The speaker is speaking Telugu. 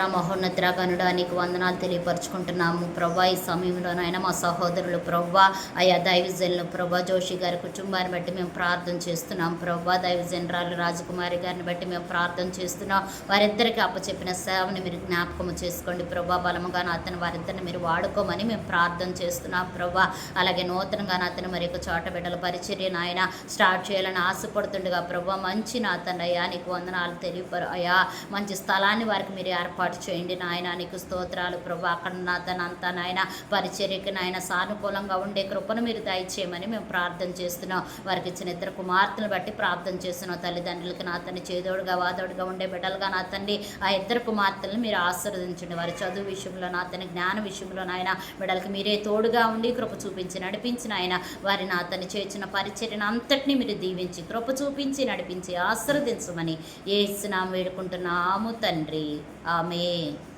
మహోన్నత గనుడా నీకు వందనాలు తెలియపరచుకుంటున్నాము ప్రభా. ఈ సమయంలోనైనా మా సహోదరులు ప్రభా, అయా దైవజనులు ప్రభా జోషి గారి కుటుంబాన్ని బట్టి మేము ప్రార్థన చేస్తున్నాం ప్రభా. దైవజనరాలు రాజకుమారి గారిని బట్టి మేము ప్రార్థన చేస్తున్నాం. వారిద్దరికి అప్పచెప్పిన సేవని మీరు జ్ఞాపకం చేసుకోండి ప్రభా. బలముగా అతను వారిద్దరిని మీరు వాడుకోమని మేము ప్రార్థన చేస్తున్నాం ప్రభా. అలాగే నూతనంగా అతను మరి ఒక చోట బిడ్డల పరిచర్యను ఆయన స్టార్ట్ చేయాలని ఆశపడుతుండగా ప్రభా, మంచి నా తండ్రి అయ్యా నీకు వందనాలు అయ్యా. మంచి స్థలాన్ని వారికి మీరు ఏర్పాటు చేయండి నాయన. నీకు స్తోత్రాలు ప్రభా. అక్కడ నా తనంతా నాయన పరిచర్యకి నాయన సానుకూలంగా ఉండే కృపను మీరు దయచేయమని మేము ప్రార్థన చేస్తున్నాం. వారికి ఇచ్చిన ఇద్దరు కుమార్తెను బట్టి ప్రార్థన చేస్తున్నాం. తల్లిదండ్రులకి నా తండ్రి చేదోడుగా వాదోడుగా ఉండే బిడ్డలుగా నా తండ్రి ఆ ఇద్దరు కుమార్తెలను మీరు ఆశీర్వదించండి. వారి చదువు విషయంలో నా తండ్రి జ్ఞాన విషయంలో నాయన బిడ్డలకి మీరే తోడుగా ఉండి కృప చూపించి నడిపించిన ఆయన వారి నా తండ్రి చేసిన పరిచర్యను అంతటినీ మీరు దీవించి కృప చూపించి నడిపించి ఆశీర్వదించమని యేసు నామమున వేడుకుంటున్నాము తండ్రి. ఆమేన్.